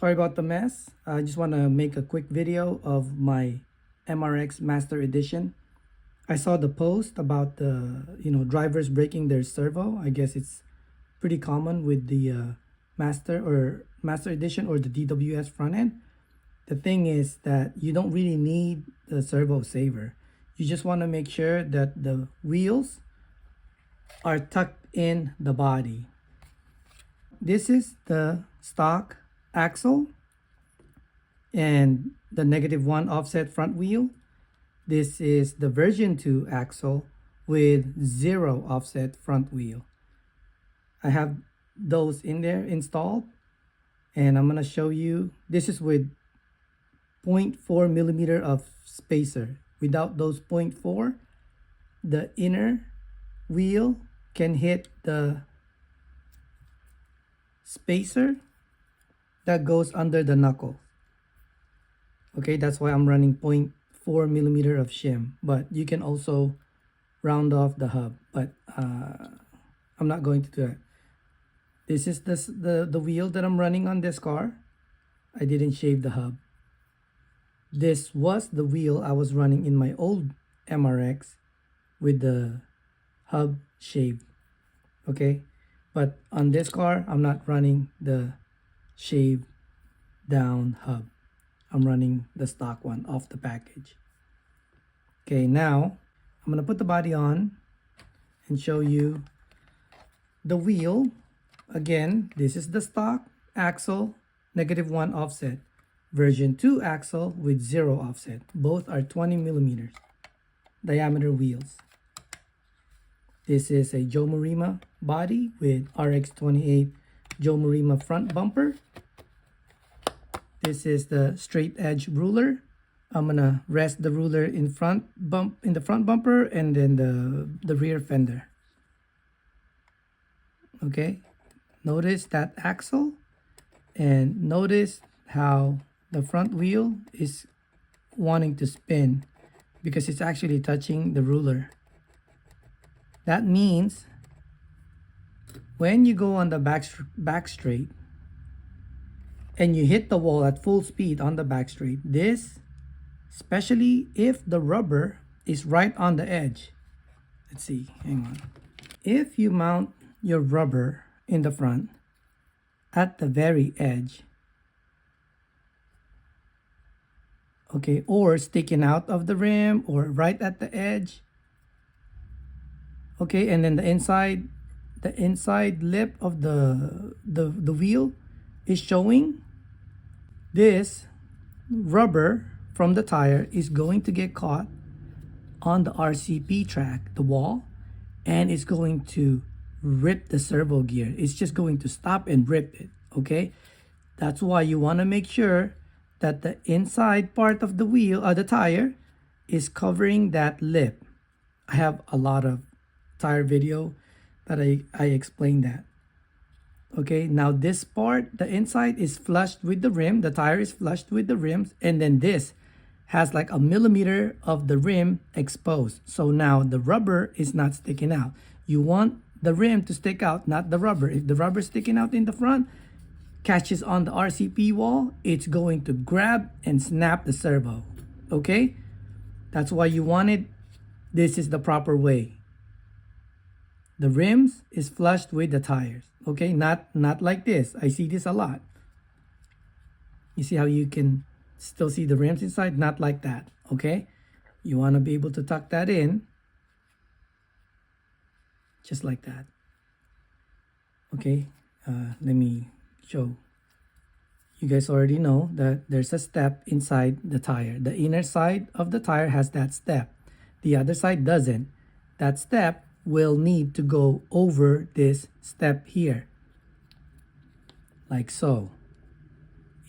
Sorry about the mess. I just want to make a quick video of my MRX Master Edition. I saw the post about the drivers breaking their servo. I guess it's pretty common with the Master Edition or the DWS front end. The thing is that you don't really need the servo saver. You just want to make sure that the wheels are tucked in the body. This is the stock axle and the -1 offset front wheel. This is the version 2 axle with 0 offset front wheel. I have those in there installed, and I'm going to show you. This is with 0.4 millimeter of spacer. Without those 0.4, the inner wheel can hit the spacer that goes under the knuckle. Okay, that's why I'm running 0.4 millimeter of shim, but you can also round off the hub, but I'm not going to do it. This is the wheel that I'm running on this car. I didn't shave the hub. This was the wheel I was running in my old MRX with the hub shaved. Okay, but on this car, I'm not running the shaved down hub. I'm running the stock one off the package. Okay, now I'm gonna put the body on and show you the wheel. Again, this is the stock axle, -1 offset. Version 2 axle with 0 offset. Both are 20 millimeters diameter wheels. This is a Joe Marima body with RX28 Joe Marima front bumper. This is the straight edge ruler. I'm gonna rest the ruler in the front bumper and then the rear fender. Okay, notice that axle and notice how the front wheel is wanting to spin because it's actually touching the ruler. That means when you go on the back straight and you hit the wall at full speed on the back straight, this, especially if the rubber is right on the edge. Let's see, hang on. If you mount your rubber in the front at the very edge, okay, or sticking out of the rim or right at the edge, okay, and then the inside lip of the wheel is showing, this rubber from the tire is going to get caught on the RCP track, the wall, and it's going to rip the servo gear. It's just going to stop and rip it. Okay, that's why you want to make sure that the inside part of the wheel, the tire, is covering that lip. I have a lot of tire video that I explain that. Okay, now this part, the inside is flushed with the rim, the tire is flushed with the rims, and then this has like a millimeter of the rim exposed. So now the rubber is not sticking out. You want the rim to stick out, not the rubber. If the rubber is sticking out in the front, catches on the RCP wall, it's going to grab and snap the servo. Okay, that's why you want it. This is the proper way. The rims is flushed with the tires. Okay, not like this. I see this a lot. You see how you can still see the rims inside? Not like that. Okay, you want to be able to tuck that in just like that. Okay, let me show. You guys already know that there's a step inside the tire. The inner side of the tire has that step. The other side doesn't. That step will need to go over this step here, like so.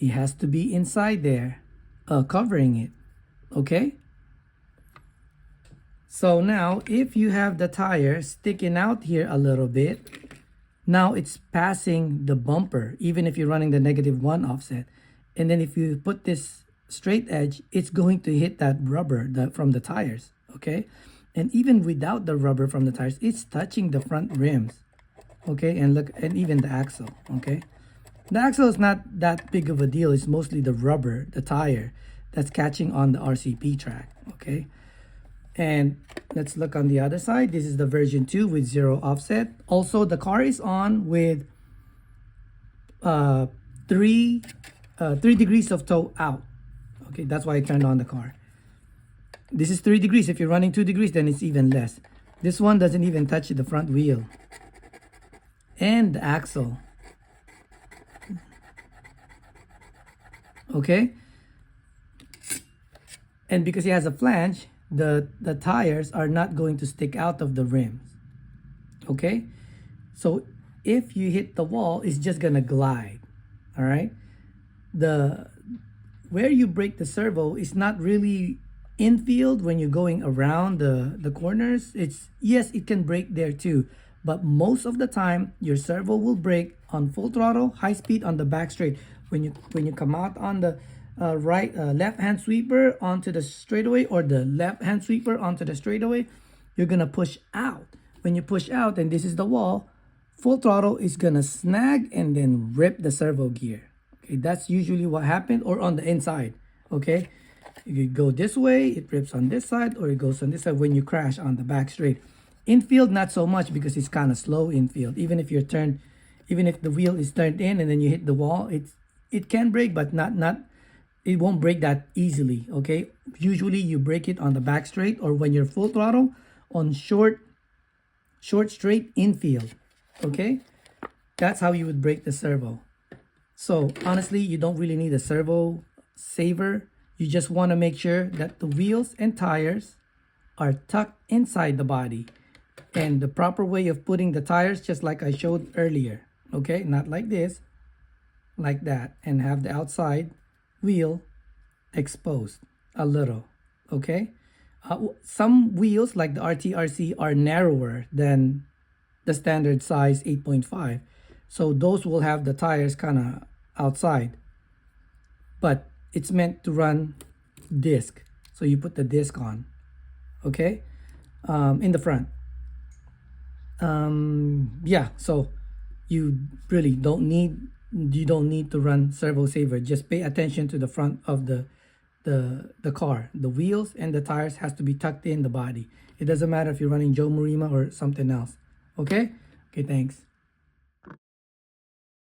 It has to be inside there, covering it. Okay, so now if you have the tire sticking out here a little bit, now it's passing the bumper, even if you're running the -1 offset. And then if you put this straight edge, it's going to hit that rubber from the tires. Okay, and even without the rubber from the tires, it's touching the front rims. Okay, and look, and even the axle. Okay, The axle is not that big of a deal. It's mostly the rubber, the tire, that's catching on the RCP track, okay? And let's look on the other side. This is the version 2 with 0 offset. Also, the car is on with 3 degrees of toe out. Okay, that's why I turned on the car. This is 3 degrees. If you're running 2 degrees, then it's even less. This one doesn't even touch the front wheel and the axle. Okay, and because it has a flange, the tires are not going to stick out of the rims. Okay, so if you hit the wall, it's just gonna glide. All right, where you brake the servo is not really infield when you're going around the corners. It's, yes, it can brake there too, but most of the time your servo will brake on full throttle, high speed on the back straight. When you come out on the left hand sweeper onto the straightaway, or the left hand sweeper onto the straightaway, you're gonna push out. When you push out, and this is the wall, full throttle is gonna snag and then rip the servo gear. Okay, that's usually what happened, or on the inside. Okay, you go this way, it rips on this side, or it goes on this side when you crash on the back straight. Infield, not so much, because it's kind of slow infield. Even if you're turned, even if the wheel is turned in and then you hit the wall, it can break, but it won't break that easily. Okay, usually you break it on the back straight, or when you're full throttle on short straight infield. Okay, that's how you would break the servo. So honestly, you don't really need a servo saver. You just want to make sure that the wheels and tires are tucked inside the body, and the proper way of putting the tires, just like I showed earlier. Okay, not like this, like that, and have the outside wheel exposed a little. Okay, some wheels like the RTRC are narrower than the standard size 8.5, so those will have the tires kind of outside, but it's meant to run disc, so you put the disc on. Okay, in the front. Yeah, so you really don't need to run servo saver. Just pay attention to the front of the car. The wheels and the tires has to be tucked in the body. It doesn't matter if you're running Joe Marima or something else. Okay, thanks.